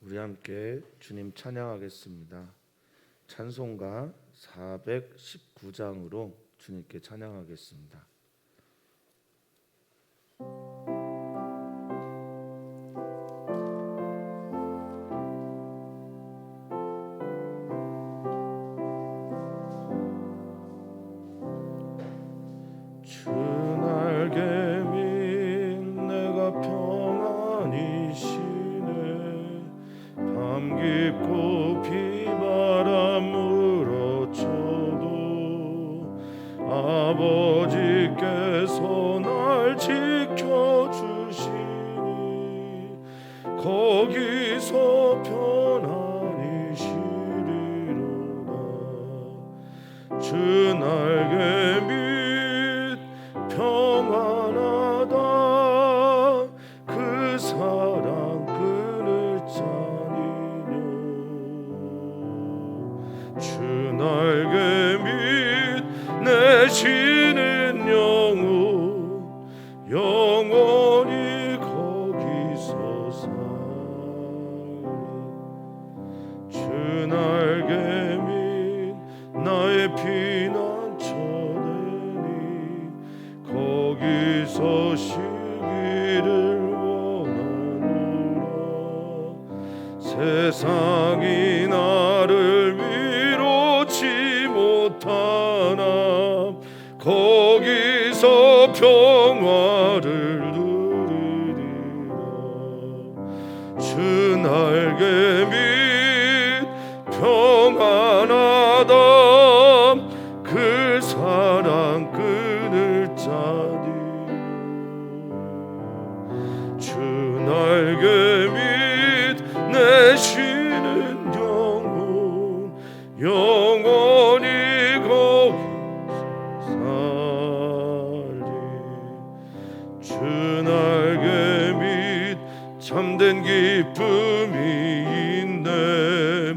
우리 함께 주님 찬양하겠습니다. 찬송가 419장으로 주님께 찬양하겠습니다. 주 날개 밑 내가 평안히 쉬네. 밤 깊고 비바람 물어쳐도 아버지께서 날 지켜주시니 거기서 편안히 쉬리로다. 주 날개 밑 평안하다. 그 사랑 끊을 자니뇨. 주 날개 밑 내 쉬는 영원히 거기서 살리. 주 날개 밑 나의 피난처 거기서 쉬기를 원하노라. 세상이 나를 위로치 못하나 거기서 평화를 누리리라. 주 날개 밑 평안하다. 그 사랑 끊을 자니. 주 날개 밑 내 쉬는 영원히 거기서 살리. 주 날개 밑 참된 기쁨이 있네.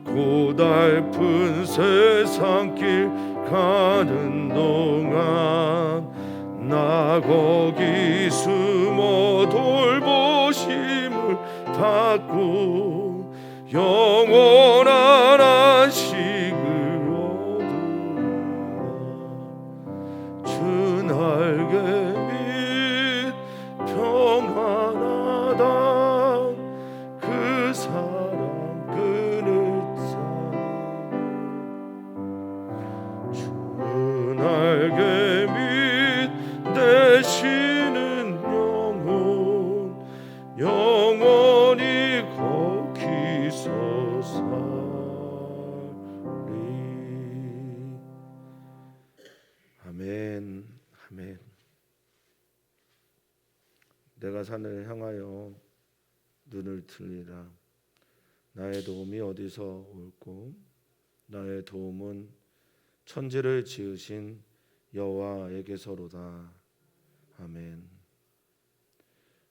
고달픈 세상길 가는 동안 나 거기 숨어 돌보심을 받고 영원한 안식을 얻으리라. 주 날개 밑 평안하다. 그 사랑 끊을 자니. 주 날개 밑 내 쉬는 영원히 거기서 살리. 아멘. 아멘. 내가 산을 향하여 눈을 들리라. 나의 도움이 어디서 올꼬? 나의 도움은 천지를 지으신 여호와에게서로다. 아멘.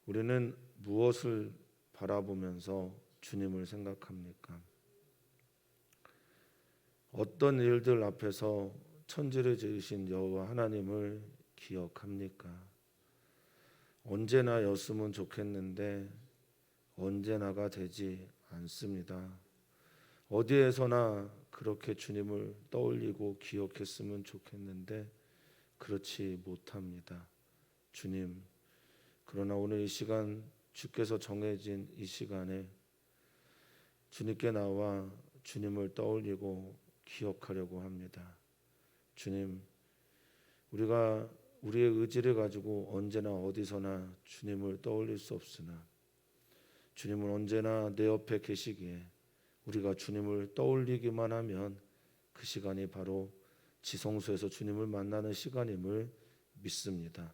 우리는 무엇을 바라보면서 주님을 생각합니까? 어떤 일들 앞에서 천지를 지으신 여호와 하나님을 기억합니까? 언제나였으면 좋겠는데 언제나가 되지 않습니다. 어디에서나 그렇게 주님을 떠올리고 기억했으면 좋겠는데 그렇지 못합니다. 주님, 그러나 오늘 이 시간 주께서 정해진 이 시간에 주님께 나와 주님을 떠올리고 기억하려고 합니다. 주님, 우리가 우리의 의지를 가지고 언제나 어디서나 주님을 떠올릴 수 없으나 주님은 언제나 내 옆에 계시기에 우리가 주님을 떠올리기만 하면 그 시간이 바로 지성소에서 주님을 만나는 시간임을 믿습니다.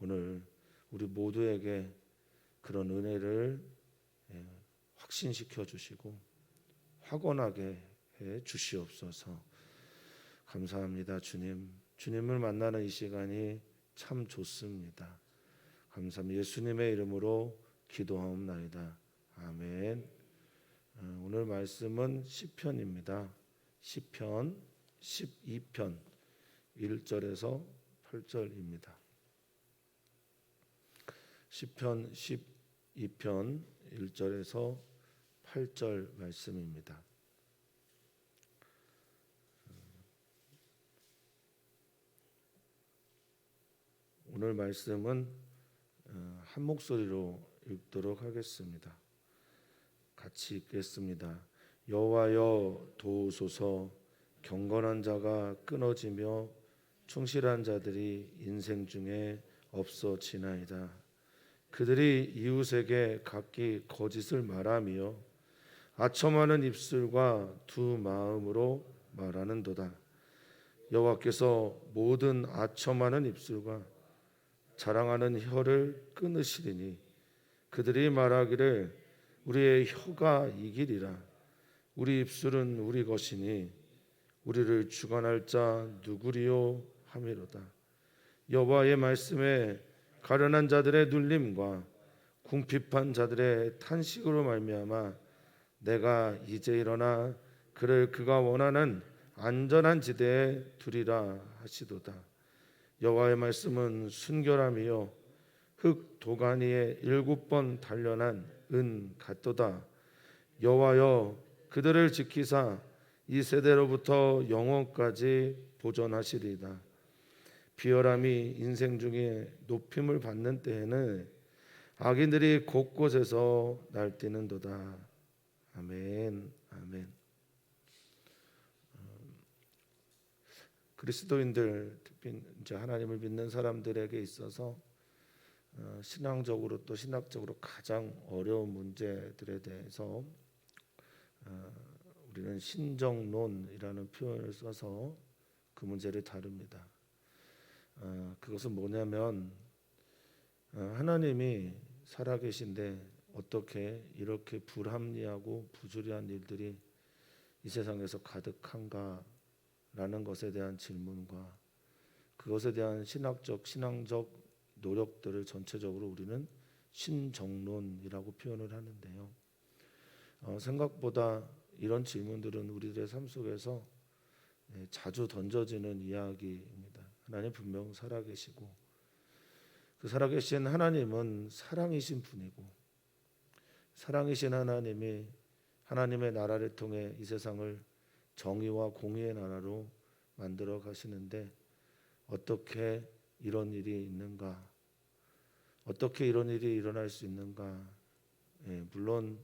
오늘 우리 모두에게 그런 은혜를 확신시켜 주시고 확언하게 해 주시옵소서. 감사합니다. 주님을 만나는 이 시간이 참 좋습니다. 감사합니다. 예수님의 이름으로 기도하옵나이다. 아멘. 오늘 말씀은 시편입니다. 시편 12편 1절에서 8절입니다. 시편 12편 1절에서 8절 말씀입니다. 오늘 말씀은 한 목소리로 읽도록 하겠습니다. 같이 읽겠습니다. 여호와여 도우소서. 경건한 자가 끊어지며 충실한 자들이 인생 중에 없어지나이다. 그들이 이웃에게 각기 거짓을 말하며 아첨하는 입술과 두 마음으로 말하는도다. 여호와께서 모든 아첨하는 입술과 자랑하는 혀를 끊으시리니 그들이 말하기를 우리의 혀가 이기리라. 우리 입술은 우리 것이니 우리를 주관할 자 누구리요 하미로다. 여호와의 말씀에 가련한 자들의 눌림과 궁핍한 자들의 탄식으로 말미암아 내가 이제 일어나 그를 그가 원하는 안전한 지대에 두리라 하시도다. 여호와의 말씀은 순결함이요 흙 도가니에 7번 단련한 은 같도다. 여호와여 그들을 지키사 이 세대로부터 영원까지 보존하시리이다. 비열함이 인생 중에 높임을 받는 때에는 악인들이 곳곳에서 날뛰는도다. 아멘. 아멘. 그리스도인들, 특히 이제 하나님을 믿는 사람들에게 있어서 신앙적으로 또 신학적으로 가장 어려운 문제들에 대해서 우리는 신정론이라는 표현을 써서 그 문제를 다룹니다. 그것은 뭐냐면 하나님이 살아계신데 어떻게 이렇게 불합리하고 부조리한 일들이 이 세상에서 가득한가라는 것에 대한 질문과 그것에 대한 신앙적 노력들을 전체적으로 우리는 신정론이라고 표현을 하는데요. 생각보다 이런 질문들은 우리들의 삶 속에서 자주 던져지는 이야기입니다. 하나님 분명 살아계시고 그 살아계신 하나님은 사랑이신 분이고 사랑이신 하나님이 하나님의 나라를 통해 이 세상을 정의와 공의의 나라로 만들어 가시는데 어떻게 이런 일이 있는가? 어떻게 이런 일이 일어날 수 있는가? 물론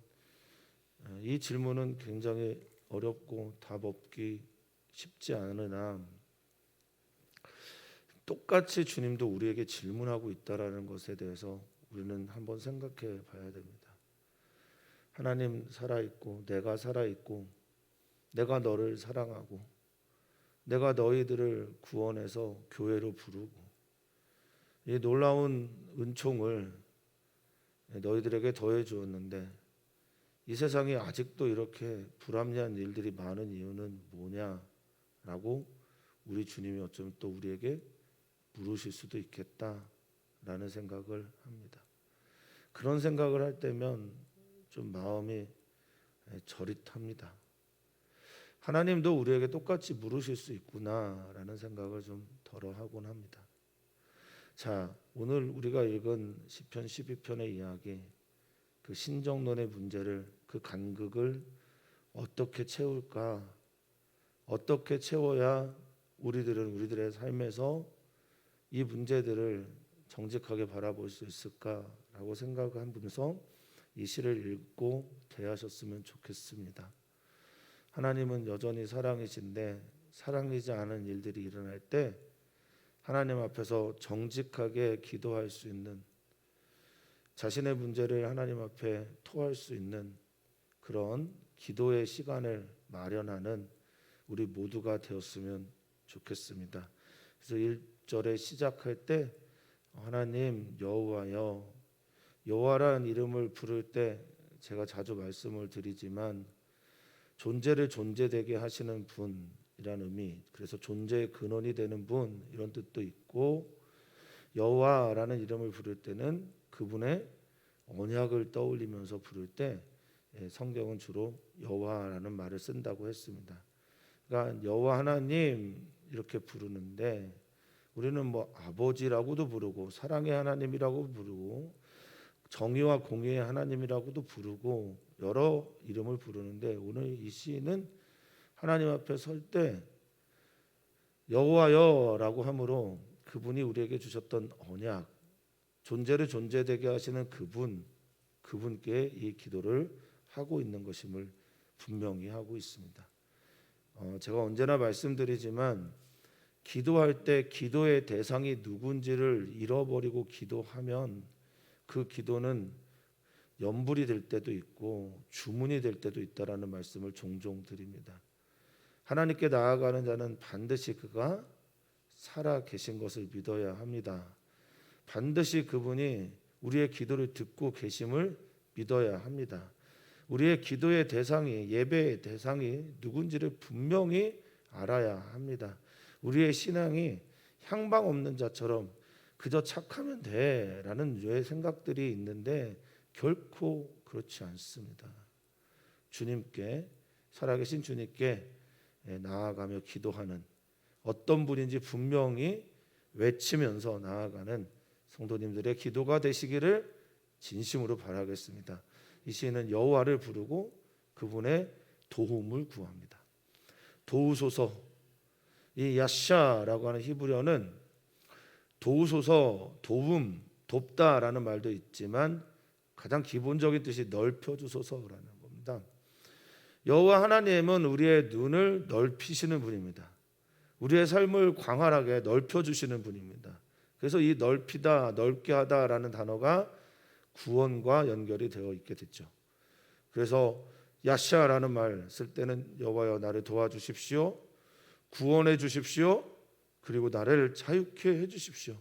이 질문은 굉장히 어렵고 답 없기 쉽지 않으나 똑같이 주님도 우리에게 질문하고 있다라는 것에 대해서 우리는 한번 생각해 봐야 됩니다. 하나님 살아있고 내가 살아있고 내가 너를 사랑하고 내가 너희들을 구원해서 교회로 부르고 이 놀라운 은총을 너희들에게 더해 주었는데 이 세상에 아직도 이렇게 불합리한 일들이 많은 이유는 뭐냐라고 우리 주님이 어쩌면 또 우리에게 물으실 수도 있겠다라는 생각을 합니다. 그런 생각을 할 때면 좀 마음이 저릿합니다. 하나님도 우리에게 똑같이 물으실 수 있구나라는 생각을 좀 덜어 하곤 합니다. 자, 오늘 우리가 읽은 시편 12편의 이야기, 그 신정론의 문제를, 그 간극을 어떻게 채울까? 어떻게 채워야 우리들은 우리들의 삶에서 이 문제들을 정직하게 바라볼 수 있을까라고 생각하면서 이 시를 읽고 대하셨으면 좋겠습니다. 하나님은 여전히 사랑이신데 사랑이지 않은 일들이 일어날 때 하나님 앞에서 정직하게 기도할 수 있는, 자신의 문제를 하나님 앞에 토할 수 있는 그런 기도의 시간을 마련하는 우리 모두가 되었으면 좋겠습니다. 그래서 1절에 시작할 때 하나님 여호와여, 여호와라는 이름을 부를 때 제가 자주 말씀을 드리지만 존재를 존재되게 하시는 분이라는 의미, 그래서 존재의 근원이 되는 분 이런 뜻도 있고, 여호와라는 이름을 부를 때는 그분의 언약을 떠올리면서 부를 때 성경은 주로 여호와라는 말을 쓴다고 했습니다. 그러니까 여호와 하나님 이렇게 부르는데 우리는 뭐 아버지라고도 부르고 사랑의 하나님이라고 부르고 정의와 공의의 하나님이라고도 부르고 여러 이름을 부르는데 오늘 이 시인은 하나님 앞에 설 때 여호와여라고 함으로 그분이 우리에게 주셨던 언약, 존재를 존재되게 하시는 그분께 이 기도를 하고 있는 것임을 분명히 하고 있습니다. 제가 언제나 말씀드리지만 기도할 때 기도의 대상이 누군지를 잃어버리고 기도하면 그 기도는 염불이 될 때도 있고 주문이 될 때도 있다라는 말씀을 종종 드립니다. 하나님께 나아가는 자는 반드시 그가 살아 계신 것을 믿어야 합니다. 반드시 그분이 우리의 기도를 듣고 계심을 믿어야 합니다. 우리의 기도의 대상이, 예배의 대상이 누군지를 분명히 알아야 합니다. 우리의 신앙이 향방 없는 자처럼 그저 착하면 돼라는 류의 생각들이 있는데 결코 그렇지 않습니다. 주님께, 살아계신 주님께 나아가며 기도하는, 어떤 분인지 분명히 외치면서 나아가는 성도님들의 기도가 되시기를 진심으로 바라겠습니다. 이 시인은 여호와를 부르고 그분의 도움을 구합니다. 도우소서, 이 야샤라고 하는 히브리어는 도우소서, 도움, 돕다라는 말도 있지만 가장 기본적인 뜻이 넓혀주소서라는 겁니다. 여호와 하나님은 우리의 눈을 넓히시는 분입니다. 우리의 삶을 광활하게 넓혀주시는 분입니다. 그래서 이 넓히다, 넓게 하다라는 단어가 구원과 연결이 되어 있게 됐죠. 그래서 야샤라는 말 쓸 때는 여호와여 나를 도와주십시오, 구원해 주십시오, 그리고 나를 자유케 해주십시오.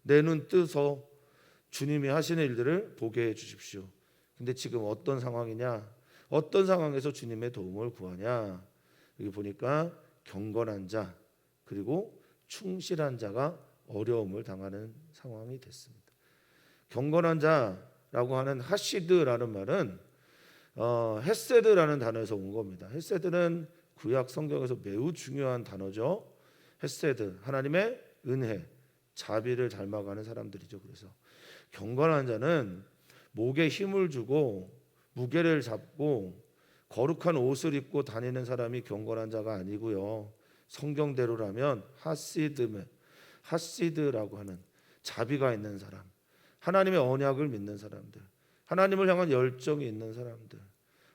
내 눈 뜨서 주님이 하시는 일들을 보게 해주십시오. 근데 지금 어떤 상황이냐, 어떤 상황에서 주님의 도움을 구하냐, 여기 보니까 경건한 자 그리고 충실한 자가 어려움을 당하는 상황이 됐습니다. 경건한 자라고 하는 하시드라는 말은 헤세드라는 단어에서 온 겁니다. 헤세드는 구약 성경에서 매우 중요한 단어죠. 헤세드, 하나님의 은혜, 자비를 닮아가는 사람들이죠. 그래서 경건한 자는 목에 힘을 주고 무게를 잡고 거룩한 옷을 입고 다니는 사람이 경건한 자가 아니고요. 성경대로라면 하시드라고 하는 자비가 있는 사람, 하나님의 언약을 믿는 사람들, 하나님을 향한 열정이 있는 사람들,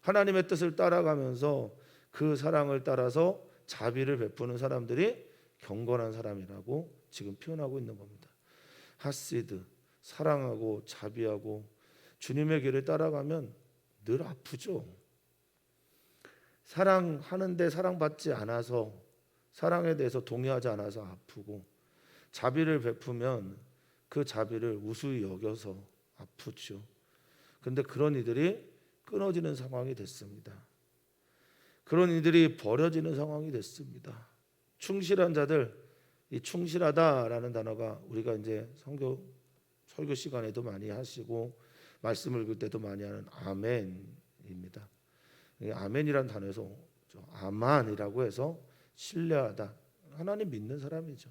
하나님의 뜻을 따라가면서 그 사랑을 따라서 자비를 베푸는 사람들이 경건한 사람이라고 지금 표현하고 있는 겁니다. 하시드, 사랑하고 자비하고 주님의 길을 따라가면 늘 아프죠. 사랑하는데 사랑받지 않아서, 사랑에 대해서 동의하지 않아서 아프고, 자비를 베푸면 그 자비를 우수히 여겨서 아프죠. 그런데 그런 이들이 끊어지는 상황이 됐습니다. 그런 이들이 버려지는 상황이 됐습니다. 충실한 자들, 이 충실하다라는 단어가 우리가 이제 설교 시간에도 많이 하시고 말씀을 읽을 때도 많이 하는 아멘입니다. 아멘이라는 단어에서 아만이라고 해서 신뢰하다, 하나님 믿는 사람이죠.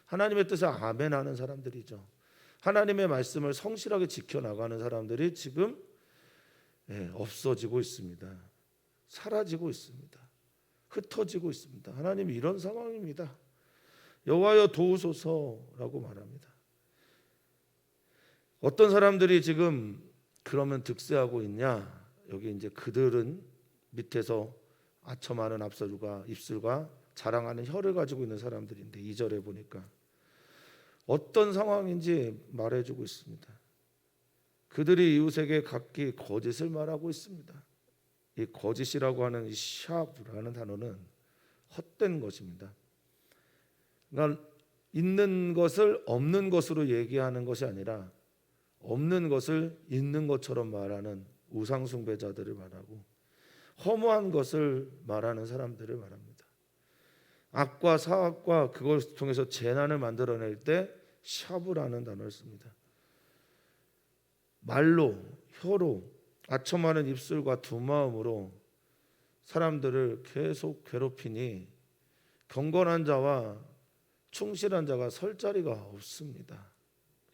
하나님의 뜻에 아멘하는 사람들이죠. 하나님의 말씀을 성실하게 지켜나가는 사람들이 지금 없어지고 있습니다. 사라지고 있습니다. 흩어지고 있습니다. 하나님이 이런 상황입니다. 여호와여 도우소서라고 말합니다. 어떤 사람들이 지금 그러면 득세하고 있냐? 여기 이제 그들은 밑에서 아첨 많은 입술과 자랑하는 혀를 가지고 있는 사람들인데 2절에 보니까 어떤 상황인지 말해주고 있습니다. 그들이 이웃에게 각기 거짓을 말하고 있습니다. 이 거짓이라고 하는 이 샤브라는 단어는 헛된 것입니다. 그러니까 있는 것을 없는 것으로 얘기하는 것이 아니라 없는 것을 있는 것처럼 말하는 우상숭배자들을 말하고 허무한 것을 말하는 사람들을 말합니다. 악과 사악과 그걸 통해서 재난을 만들어낼 때 샤브라는 단어를 씁니다. 말로, 혀로, 아첨하는 입술과 두 마음으로 사람들을 계속 괴롭히니 경건한 자와 충실한 자가 설 자리가 없습니다.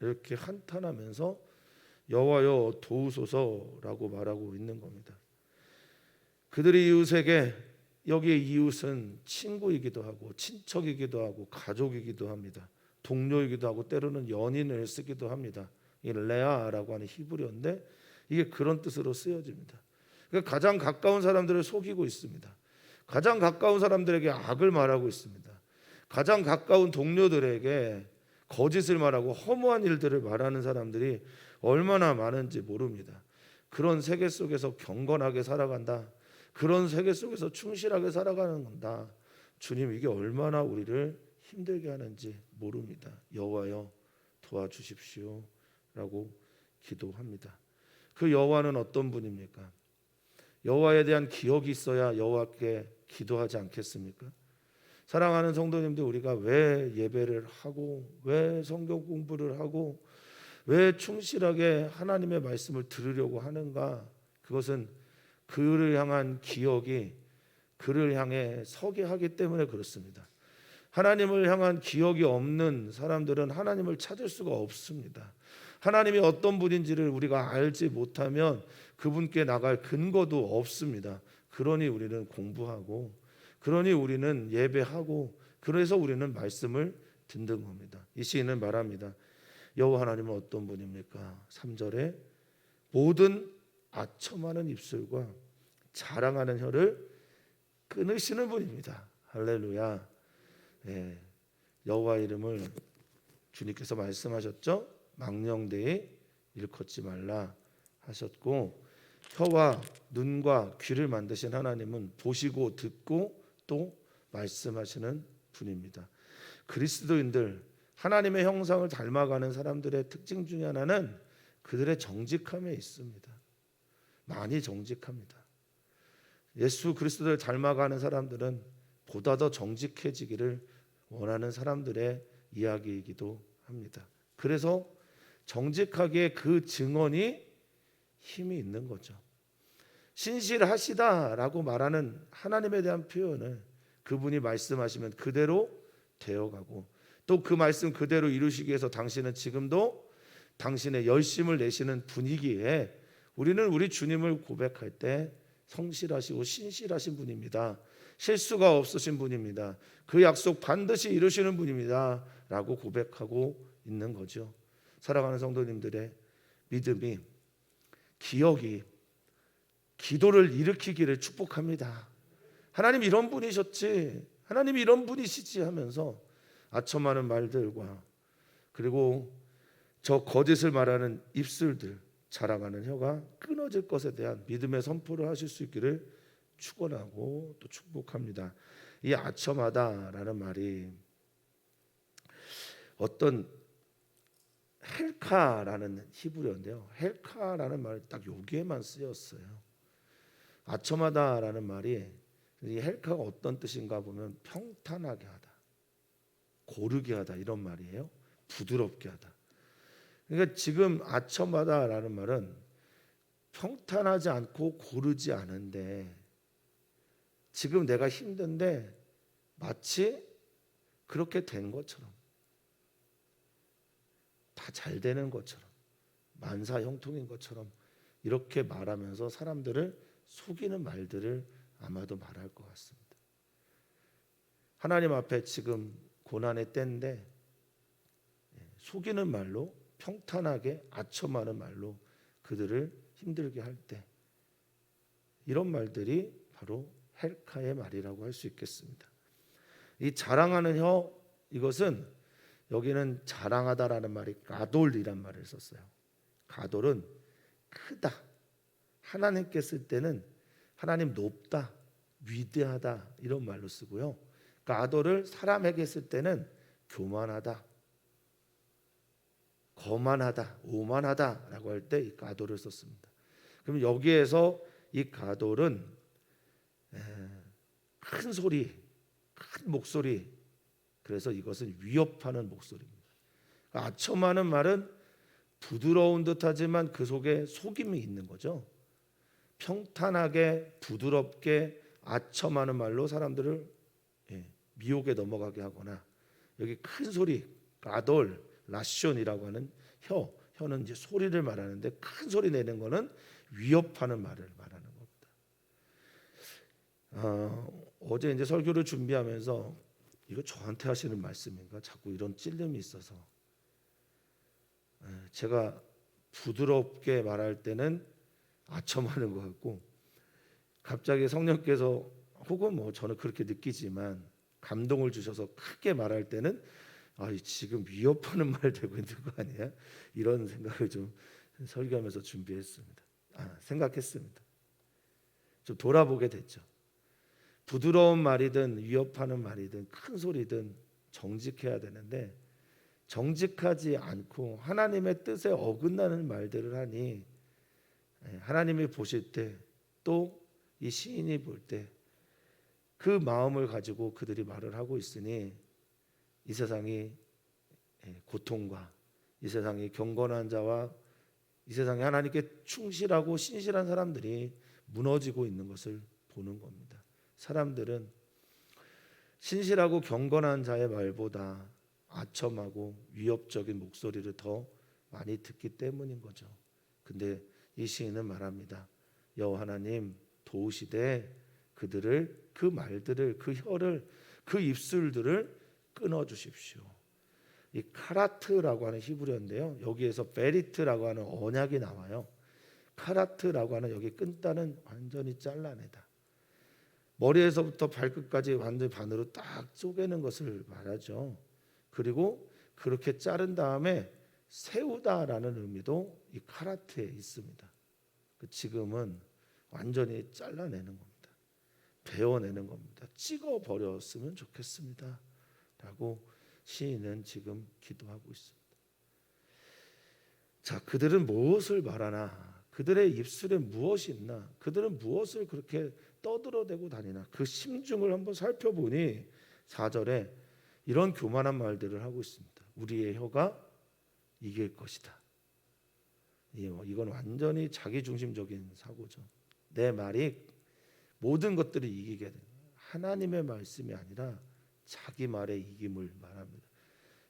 이렇게 한탄하면서 여호와여 도우소서라고 말하고 있는 겁니다. 그들이 이웃에게, 여기에 이웃은 친구이기도 하고 친척이기도 하고 가족이기도 합니다. 동료이기도 하고 때로는 연인을 쓰기도 합니다. 이 레아라고 하는 히브리어인데 이게 그런 뜻으로 쓰여집니다. 그러니까 가장 가까운 사람들을 속이고 있습니다. 가장 가까운 사람들에게 악을 말하고 있습니다. 가장 가까운 동료들에게 거짓을 말하고 허무한 일들을 말하는 사람들이 얼마나 많은지 모릅니다. 그런 세계 속에서 경건하게 살아간다. 그런 세계 속에서 충실하게 살아가는 건다. 주님, 이게 얼마나 우리를 힘들게 하는지 모릅니다. 여호와여 도와주십시오 라고 기도합니다. 그 여호와는 어떤 분입니까? 여호와에 대한 기억이 있어야 여호와께 기도하지 않겠습니까? 사랑하는 성도님들, 우리가 왜 예배를 하고 왜 성경 공부를 하고 왜 충실하게 하나님의 말씀을 들으려고 하는가? 그것은 그를 향한 기억이 그를 향해 서게 하기 때문에 그렇습니다. 하나님을 향한 기억이 없는 사람들은 하나님을 찾을 수가 없습니다. 하나님이 어떤 분인지를 우리가 알지 못하면 그분께 나갈 근거도 없습니다. 그러니 우리는 공부하고, 그러니 우리는 예배하고, 그래서 우리는 말씀을 듣는 겁니다. 이 시인은 말합니다. 여호와 하나님은 어떤 분입니까? 3절에 모든 아첨하는 입술과 자랑하는 혀를 끊으시는 분입니다. 할렐루야. 예, 여호와 이름을 주님께서 말씀하셨죠. 망령되이 일컫지 말라 하셨고, 혀와 눈과 귀를 만드신 하나님은 보시고 듣고 또 말씀하시는 분입니다. 그리스도인들, 하나님의 형상을 닮아가는 사람들의 특징 중에 하나는 그들의 정직함에 있습니다. 많이 정직합니다. 예수 그리스도를 닮아가는 사람들은 보다 더 정직해지기를 원하는 사람들의 이야기이기도 합니다. 그래서 정직하게 그 증언이 힘이 있는 거죠. 신실하시다라고 말하는 하나님에 대한 표현을 그분이 말씀하시면 그대로 되어가고, 또 그 말씀 그대로 이루시기 위해서 당신은 지금도 당신의 열심을 내시는 분위기에 우리는 우리 주님을 고백할 때 성실하시고 신실하신 분입니다. 실수가 없으신 분입니다. 그 약속 반드시 이루시는 분입니다 라고 고백하고 있는 거죠. 사랑하는 성도님들의 믿음이, 기억이 기도를 일으키기를 축복합니다. 하나님 이런 분이셨지, 하나님 이런 분이시지 하면서 아첨하는 말들과 그리고 저 거짓을 말하는 입술들, 자랑하는 혀가 끊어질 것에 대한 믿음의 선포를 하실 수 있기를 축원하고 또 축복합니다. 이 아첨하다라는 말이 어떤 헬카라는 히브리어인데요. 헬카라는 말이 딱 여기에만 쓰였어요. 아첨하다라는 말이, 이 헬카가 어떤 뜻인가 보면 평탄하게 하다, 고르게 하다 이런 말이에요. 부드럽게 하다. 그러니까 지금 아첨하다라는 말은 평탄하지 않고 고르지 않은데, 지금 내가 힘든데 마치 그렇게 된 것처럼, 다 잘 되는 것처럼, 만사 형통인 것처럼 이렇게 말하면서 사람들을 속이는 말들을 아마도 말할 것 같습니다. 하나님 앞에 지금 고난의 때인데 속이는 말로, 평탄하게 아첨하는 말로 그들을 힘들게 할 때, 이런 말들이 바로 헬카의 말이라고 할 수 있겠습니다. 이 자랑하는 혀, 이것은 여기는 자랑하다라는 말이 가돌이란 말을 썼어요. 가돌은 크다, 하나님께 쓸 때는 하나님 높다, 위대하다 이런 말로 쓰고요. 가돌을 사람에게 쓸 때는 교만하다, 거만하다, 오만하다라고 할 때 이 가돌을 썼습니다. 그럼 여기에서 이 가돌은 큰 소리, 큰 목소리, 그래서 이것은 위협하는 목소리입니다. 아첨하는 말은 부드러운 듯하지만 그 속에 속임이 있는 거죠. 평탄하게 부드럽게 아첨하는 말로 사람들을 미혹에 넘어가게 하거나, 여기 큰 소리, 가돌, 라숀이라고 하는 혀는 이제 소리를 말하는데 큰 소리 내는 거는 위협하는 말을 말하는 겁니다. 어제 이제 설교를 준비하면서 이거 저한테 하시는 말씀인가 자꾸 이런 찔림이 있어서 제가 부드럽게 말할 때는 아첨하는 것 같고 갑자기 성령께서 혹은 뭐 저는 그렇게 느끼지만 감동을 주셔서 크게 말할 때는 지금 위협하는 말 되고 있는 거 아니야? 이런 생각을 좀 설교하면서 준비했습니다. 생각했습니다. 좀 돌아보게 됐죠. 부드러운 말이든 위협하는 말이든 큰 소리든 정직해야 되는데 정직하지 않고 하나님의 뜻에 어긋나는 말들을 하니 하나님이 보실 때 또 이 시인이 볼 때 그 마음을 가지고 그들이 말을 하고 있으니 이 세상이 고통과 이 세상이 경건한 자와 이 세상에 하나님께 충실하고 신실한 사람들이 무너지고 있는 것을 보는 겁니다. 사람들은 신실하고 경건한 자의 말보다 아첨하고 위협적인 목소리를 더 많이 듣기 때문인 거죠. 근데 이 시인은 말합니다. 여호와 하나님 도우시되 그들을 그 말들을 그 혀를 그 입술들을 끊어 주십시오. 이 카라트라고 하는 히브리어인데요. 여기에서 베리트라고 하는 언약이 나와요. 카라트라고 하는 여기 끊다는 완전히 잘라내다. 머리에서부터 발끝까지 완전히 반으로 딱 쪼개는 것을 말하죠. 그리고 그렇게 자른 다음에 세우다라는 의미도 이 카라트에 있습니다. 지금은 완전히 잘라내는 겁니다. 베어내는 겁니다. 찍어 버렸으면 좋겠습니다. 라고 시인은 지금 기도하고 있습니다. 자, 그들은 무엇을 말하나? 그들의 입술에 무엇이 있나? 그들은 무엇을 그렇게 떠들어대고 다니나? 그 심중을 한번 살펴보니 4절에 이런 교만한 말들을 하고 있습니다. 우리의 혀가 이길 것이다. 이건 완전히 자기중심적인 사고죠. 내 말이 모든 것들을 이기게 돼. 하나님의 말씀이 아니라 자기 말의 이김을 말합니다.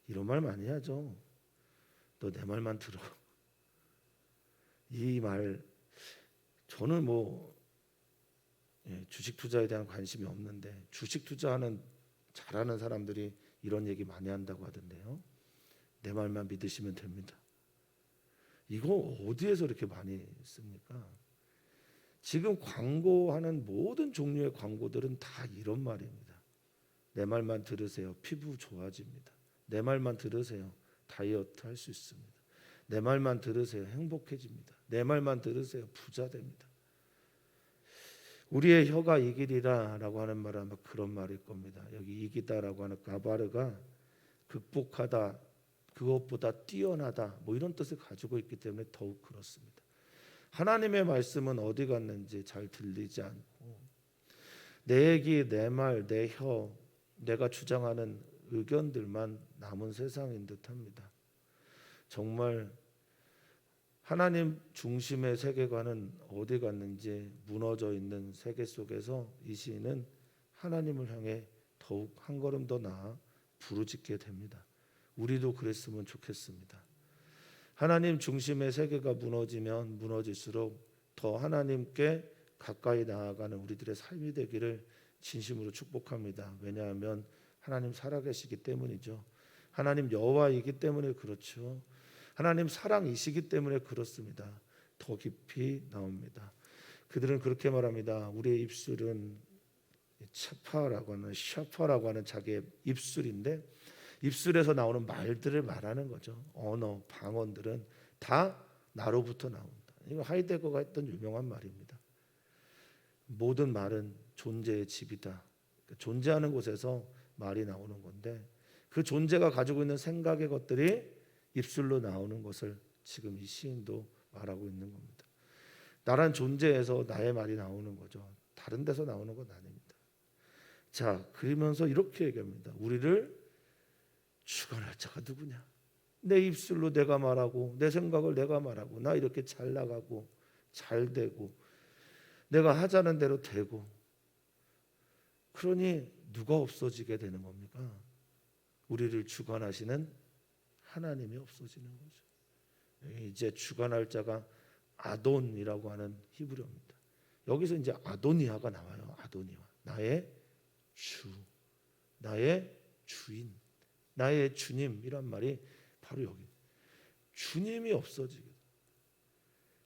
이런 말 많이 하죠. 너 내 말만 들어. 이 말 저는 주식 투자에 대한 관심이 없는데 주식 투자하는 잘하는 사람들이 이런 얘기 많이 한다고 하던데요. 내 말만 믿으시면 됩니다. 이거 어디에서 이렇게 많이 씁니까? 지금 광고하는 모든 종류의 광고들은 다 이런 말입니다. 내 말만 들으세요. 피부 좋아집니다. 내 말만 들으세요. 다이어트 할 수 있습니다. 내 말만 들으세요. 행복해집니다. 내 말만 들으세요. 부자 됩니다. 우리의 혀가 이기리라 라고 하는 말은 아마 그런 말일 겁니다. 여기 이기다라고 하는 가바르가 극복하다, 그것보다 뛰어나다 이런 뜻을 가지고 있기 때문에 더욱 그렇습니다. 하나님의 말씀은 어디 갔는지 잘 들리지 않고 내 얘기, 내 말, 내 혀, 내가 주장하는 의견들만 남은 세상인 듯합니다. 정말 하나님 중심의 세계관은 어디 갔는지 무너져 있는 세계 속에서 이 시인은 하나님을 향해 더욱 한 걸음 더 나아 부르짖게 됩니다. 우리도 그랬으면 좋겠습니다. 하나님 중심의 세계가 무너지면 무너질수록 더 하나님께 가까이 나아가는 우리들의 삶이 되기를 진심으로 축복합니다. 왜냐하면 하나님 살아계시기 때문이죠. 하나님 여호와이기 때문에 그렇죠. 하나님 사랑이시기 때문에 그렇습니다. 더 깊이 나옵니다. 그들은 그렇게 말합니다. 우리의 입술은 차파라고 하는 샤파라고 하는 자기의 입술인데 입술에서 나오는 말들을 말하는 거죠. 언어, 방언들은 다 나로부터 나온다. 이거 하이데거가 했던 유명한 말입니다. 모든 말은 존재의 집이다. 그러니까 존재하는 곳에서 말이 나오는 건데 그 존재가 가지고 있는 생각의 것들이 입술로 나오는 것을 지금 이 시인도 말하고 있는 겁니다. 나란 존재에서 나의 말이 나오는 거죠. 다른 데서 나오는 건 아닙니다. 자, 그러면서 이렇게 얘기합니다. 우리를 주관할 자가 누구냐? 내 입술로 내가 말하고 내 생각을 내가 말하고 나 이렇게 잘 나가고 잘 되고 내가 하자는 대로 되고 그러니 누가 없어지게 되는 겁니까? 우리를 주관하시는 하나님이 없어지는 거죠. 이제 주관할 자가 아돈이라고 하는 히브리어입니다. 여기서 이제 아도니아가 나와요. 아도니아. 나의 주, 나의 주인, 나의 주님이란 말이 바로 여기. 주님이 없어지게,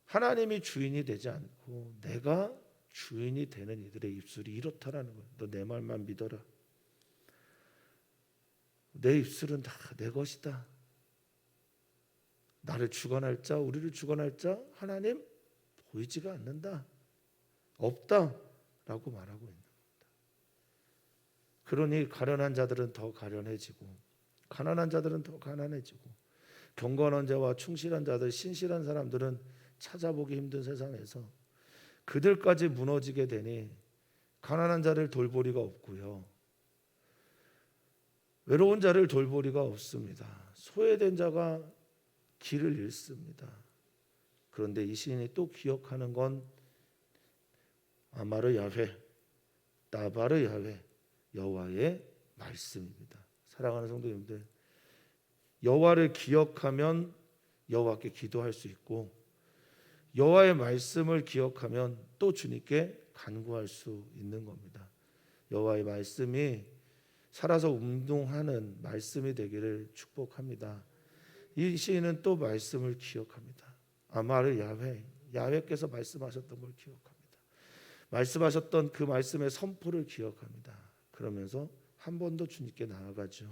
하나님이 주인이 되지 않고 내가 주인이 되는 이들의 입술이 이렇다라는 거예요. 너 내 말만 믿어라. 내 입술은 다 내 것이다. 나를 주관할 자, 우리를 주관할 자 하나님 보이지가 않는다, 없다라고 말하고 있는 겁니다. 그러니 가련한 자들은 더 가련해지고 가난한 자들은 더 가난해지고 경건한 자와 충실한 자들, 신실한 사람들은 찾아보기 힘든 세상에서 그들까지 무너지게 되니 가난한 자를 돌보리가 없고요, 외로운 자를 돌보리가 없습니다. 소외된 자가 길을 잃습니다. 그런데 이 시인이 또 기억하는 건 아마르 야훼, 나바르 야훼, 여호와의 말씀입니다. 사랑하는 성도님들, 여호와를 기억하면 여호와께 기도할 수 있고 여호와의 말씀을 기억하면 또 주님께 간구할 수 있는 겁니다. 여호와의 말씀이 살아서 운동하는 말씀이 되기를 축복합니다. 이 시인은 또 말씀을 기억합니다. 아마르 야훼, 야훼께서 말씀하셨던 걸 기억합니다. 말씀하셨던 그 말씀의 선포를 기억합니다. 그러면서 한 번 더 주님께 나아가죠.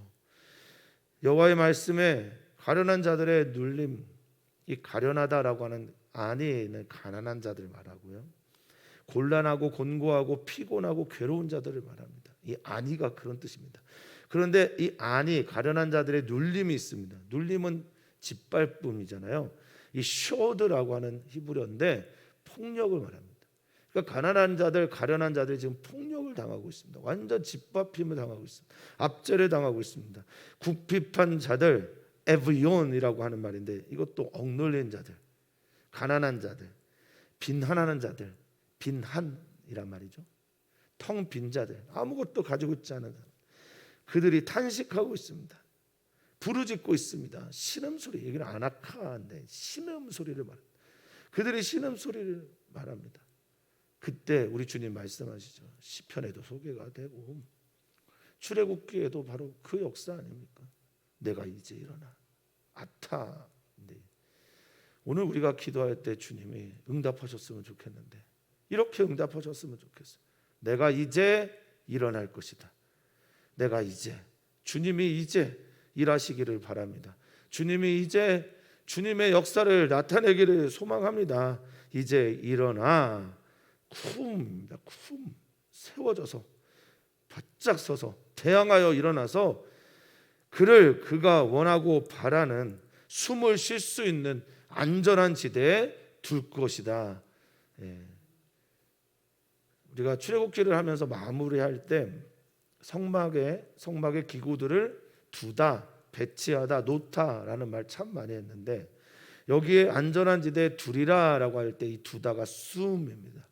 여호와의 말씀에 가련한 자들의 눌림, 이 가련하다라고 하는 안에는 가난한 자들 말하고요, 곤란하고 곤고하고 피곤하고 괴로운 자들을 말합니다. 이 안이가 그런 뜻입니다. 그런데 이 안이 가련한 자들의 눌림이 있습니다. 눌림은 짓밟음이잖아요. 이 쇼드라고 하는 히브리어인데 폭력을 말합니다. 그러니까 가난한 자들, 가련한 자들이 지금 폭력을 당하고 있습니다. 완전 짓밟힘을 당하고 있습니다. 압제를 당하고 있습니다. 국핍한 자들, 에브욘이라고 하는 말인데 이것도 억눌린 자들, 가난한 자들, 빈한하는 자들, 빈한이란 말이죠. 텅 빈 자들, 아무것도 가지고 있지 않은 자들, 그들이 탄식하고 있습니다. 부르짖고 있습니다. 신음소리, 여기는 아나카인데 신음소리를 말합니다. 그들이 신음소리를 말합니다. 그때 우리 주님 말씀하시죠. 시편에도 소개가 되고 출애굽기에도 바로 그 역사 아닙니까? 내가 이제 일어나 아타. 오늘 우리가 기도할 때 주님이 응답하셨으면 좋겠는데 이렇게 응답하셨으면 좋겠어요. 내가 이제 일어날 것이다. 내가 이제, 주님이 이제 일하시기를 바랍니다. 주님이 이제 주님의 역사를 나타내기를 소망합니다. 이제 일어나 쿰입니다. 쿰, 세워져서 바짝 서서 대항하여 일어나서 그가 원하고 바라는 숨을 쉴 수 있는 안전한 지대에 둘 것이다. 우리가 출애굽기를 하면서 마무리할 때 성막의 기구들을 두다, 배치하다, 놓다라는 말 참 많이 했는데 여기에 안전한 지대에 두리라라고 할 때 이 두다가 숨입니다.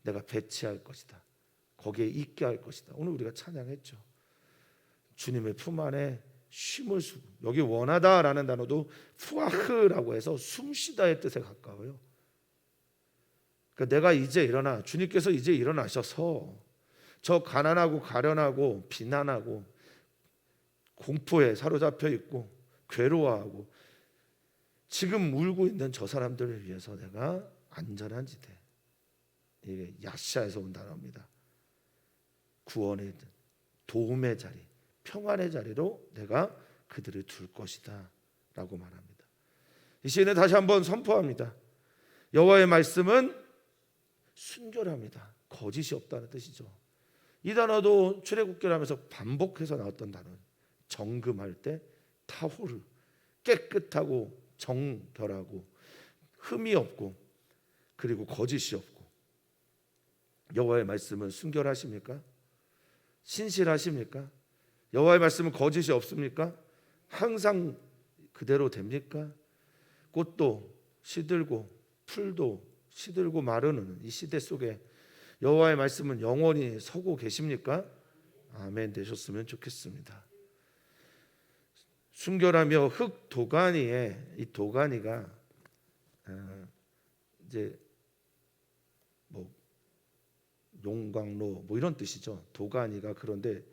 내가 배치할 것이다. 거기에 있게 할 것이다. 오늘 우리가 찬양했죠. 주님의 품 안에 쉼을 쉬고, 여기 원하다라는 단어도 푸아흐라고 해서 숨쉬다의 뜻에 가까워요. 그러니까 내가 이제 일어나, 주님께서 이제 일어나셔서 저 가난하고 가련하고 비난하고 공포에 사로잡혀 있고 괴로워하고 지금 울고 있는 저 사람들을 위해서 내가 안전한 지대, 이게 야시아에서 온 단어입니다. 구원의 도움의 자리, 평안의 자리로 내가 그들을 둘 것이다 라고 말합니다. 이 시인은 다시 한번 선포합니다. 여호와의 말씀은 순결합니다. 거짓이 없다는 뜻이죠. 이 단어도 출애굽기를 하면서 반복해서 나왔던 단어예요. 정금할 때 타호르, 깨끗하고 정결하고 흠이 없고 그리고 거짓이 없고. 여호와의 말씀은 순결하십니까? 신실하십니까? 여호와의 말씀은 거짓이 없습니까? 항상 그대로 됩니까? 꽃도 시들고 풀도 시들고 마르는 이 시대 속에 여호와의 말씀은 영원히 서고 계십니까? 아멘 되셨으면 좋겠습니다. 순결하며 흙 도가니에, 이 도가니가 이제 용광로 뭐 이런 뜻이죠. 도가니가. 그런데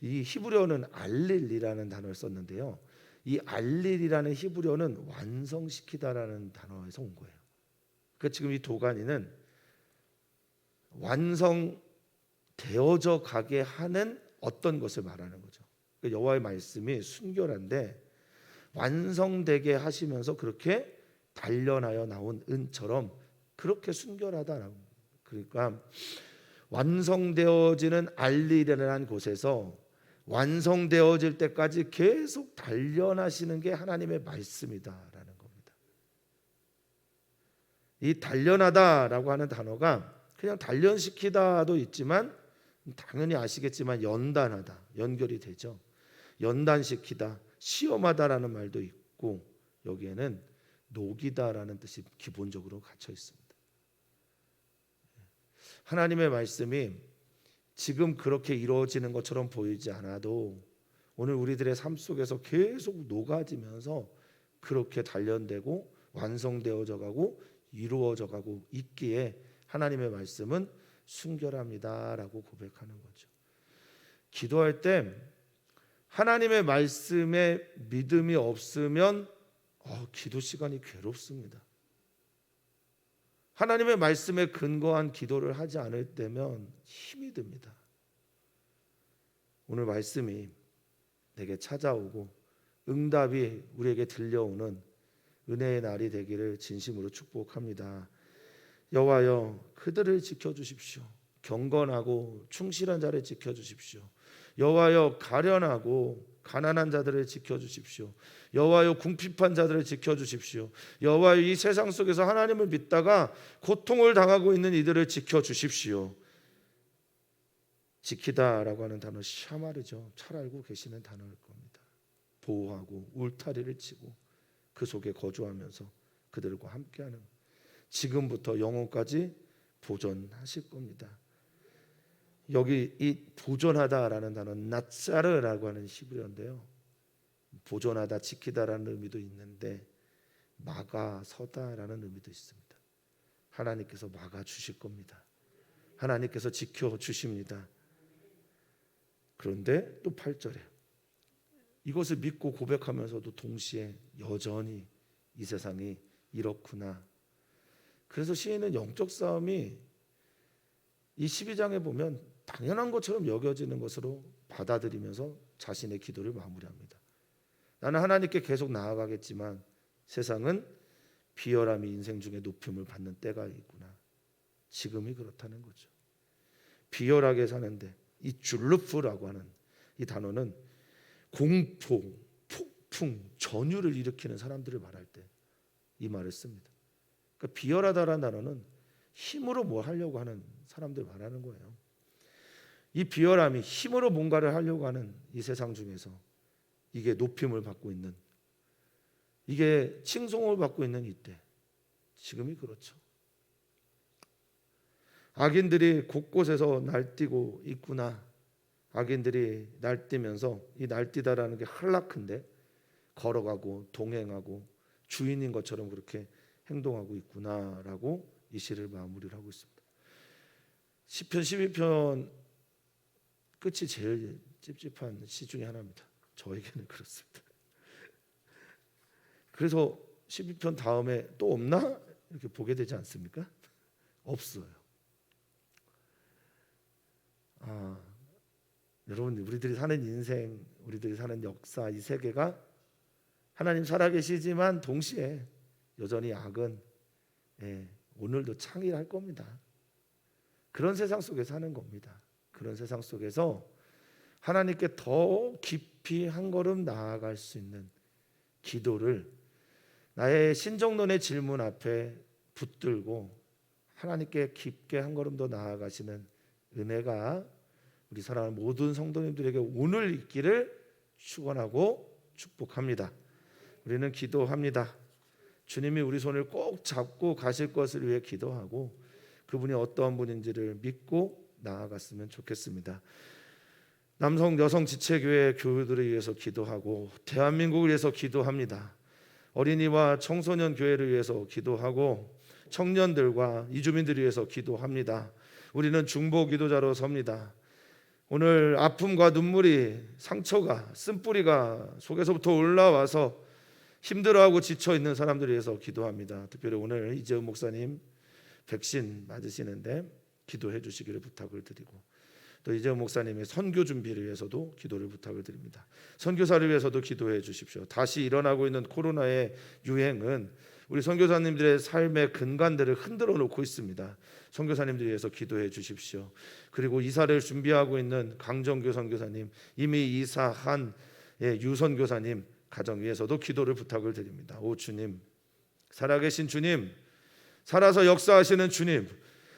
이 히브리어는 알릴이라는 단어를 썼는데요. 이 알릴이라는 히브리어는 완성시키다라는 단어에서 온 거예요. 그러니까 지금 이 도가니는 완성되어져 가게 하는 어떤 것을 말하는 거죠. 그러니까 여호와의 말씀이 순결한데 완성되게 하시면서 그렇게 단련하여 나온 은처럼 그렇게 순결하다라고. 그러니까 완성되어지는 알릴이라는 곳에서 완성되어질 때까지 계속 단련하시는 게 하나님의 말씀이다라는 겁니다. 이 단련하다라고 하는 단어가 그냥 단련시키다도 있지만 당연히 아시겠지만 연단하다, 연결이 되죠. 연단시키다, 시험하다라는 말도 있고 여기에는 녹이다라는 뜻이 기본적으로 갇혀 있습니다. 하나님의 말씀이 지금 그렇게 이루어지는 것처럼 보이지 않아도 오늘 우리들의 삶 속에서 계속 녹아지면서 그렇게 단련되고 완성되어져 가고 이루어져 가고 있기에 하나님의 말씀은 순결합니다라고 고백하는 거죠. 기도할 때 하나님의 말씀에 믿음이 없으면 기도 시간이 괴롭습니다. 하나님의 말씀에 근거한 기도를 하지 않을 때면 힘이 듭니다. 오늘 말씀이 내게 찾아오고 응답이 우리에게 들려오는 은혜의 날이 되기를 진심으로 축복합니다. 여호와여, 그들을 지켜주십시오. 경건하고 충실한 자를 지켜주십시오. 여호와여, 가련하고 가난한 자들을 지켜주십시오. 여호와여, 궁핍한 자들을 지켜주십시오. 여호와여, 이 세상 속에서 하나님을 믿다가 고통을 당하고 있는 이들을 지켜주십시오. 지키다라고 하는 단어 샤마르죠. 잘 알고 계시는 단어일 겁니다. 보호하고 울타리를 치고 그 속에 거주하면서 그들과 함께하는, 지금부터 영원까지 보존하실 겁니다. 여기 이 보존하다라는 단어는 나짜르라고 하는 히브리어인데요. 보존하다, 지키다라는 의미도 있는데 막아서다라는 의미도 있습니다. 하나님께서 막아주실 겁니다. 하나님께서 지켜주십니다. 그런데 또 8절에 이것을 믿고 고백하면서도 동시에 여전히 이 세상이 이렇구나. 그래서 시인은 영적 싸움이 이 12장에 보면 당연한 것처럼 여겨지는 것으로 받아들이면서 자신의 기도를 마무리합니다. 나는 하나님께 계속 나아가겠지만 세상은 비열함이 인생 중에 높임을 받는 때가 있구나. 지금이 그렇다는 거죠. 비열하게 사는데 이 줄루프라고 하는 이 단어는 공포, 폭풍, 전율을 일으키는 사람들을 말할 때 이 말을 씁니다. 그러니까 비열하다라는 단어는 힘으로 뭐 하려고 하는 사람들 말하는 거예요. 이 비열함이 힘으로 뭔가를 하려고 하는 이 세상 중에서 이게 높임을 받고 있는, 이게 칭송을 받고 있는 이때, 지금이 그렇죠. 악인들이 곳곳에서 날뛰고 있구나. 악인들이 날뛰면서, 이 날뛰다라는 게 한락한데 걸어가고 동행하고 주인인 것처럼 그렇게 행동하고 있구나라고 이 시를 마무리를 하고 있습니다. 시편 12편 끝이 제일 찝찝한 시 중에 하나입니다. 저에게는 그렇습니다. 그래서 12편 다음에 또 없나? 이렇게 보게 되지 않습니까? 없어요. 여러분, 우리들이 사는 인생, 우리들이 사는 역사, 이 세계가 하나님 살아계시지만 동시에 여전히 악은 오늘도 창의할 겁니다. 그런 세상 속에 사는 겁니다. 그런 세상 속에서 하나님께 더 깊이 한 걸음 나아갈 수 있는 기도를 나의 신정론의 질문 앞에 붙들고 하나님께 깊게 한 걸음 더 나아가시는 은혜가 우리 사랑하는 모든 성도님들에게 오늘 있기를 축원하고 축복합니다. 우리는 기도합니다. 주님이 우리 손을 꼭 잡고 가실 것을 위해 기도하고 그분이 어떠한 분인지를 믿고 나아갔으면 좋겠습니다. 남성 여성 지체교회 교우들을 위해서 기도하고 대한민국을 위해서 기도합니다. 어린이와 청소년 교회를 위해서 기도하고 청년들과 이주민들을 위해서 기도합니다. 우리는 중보 기도자로 섭니다. 오늘 아픔과 눈물이, 상처가, 쓴뿌리가 속에서부터 올라와서 힘들어하고 지쳐있는 사람들을 위해서 기도합니다. 특별히 오늘 이재훈 목사님 백신 맞으시는데 기도해 주시기를 부탁을 드리고, 또 이재훈 목사님의 선교 준비를 위해서도 기도를 부탁을 드립니다. 선교사를 위해서도 기도해 주십시오. 다시 일어나고 있는 코로나의 유행은 우리 선교사님들의 삶의 근간들을 흔들어 놓고 있습니다. 선교사님들 위해서 기도해 주십시오. 그리고 이사를 준비하고 있는 강정교 선교사님, 이미 이사한 유선교사님 가정 위해서도 기도를 부탁을 드립니다. 오 주님, 살아계신 주님, 살아서 역사하시는 주님,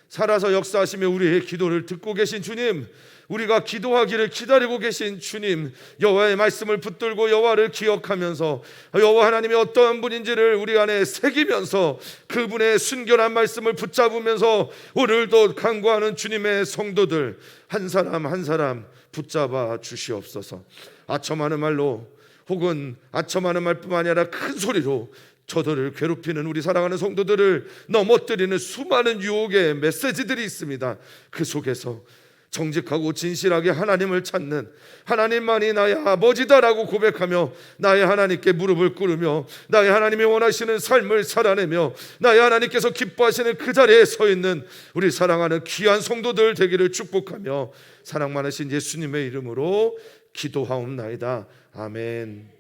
살아서 역사하시며 우리의 기도를 듣고 계신 주님, 우리가 기도하기를 기다리고 계신 주님, 여호와의 말씀을 붙들고 여호와를 기억하면서 여호와 하나님이 어떠한 분인지를 우리 안에 새기면서 그분의 순결한 말씀을 붙잡으면서 오늘도 간구하는 주님의 성도들 한 사람 한 사람 붙잡아 주시옵소서. 아첨하는 말로, 혹은 아첨하는 말뿐만 아니라 큰 소리로 저들을 괴롭히는 우리 사랑하는 성도들을 넘어뜨리는 수많은 유혹의 메시지들이 있습니다. 그 속에서 정직하고 진실하게 하나님을 찾는, 하나님만이 나의 아버지다라고 고백하며 나의 하나님께 무릎을 꿇으며 나의 하나님이 원하시는 삶을 살아내며 나의 하나님께서 기뻐하시는 그 자리에 서 있는 우리 사랑하는 귀한 성도들 되기를 축복하며 사랑 많으신 예수님의 이름으로 기도하옵나이다. 아멘.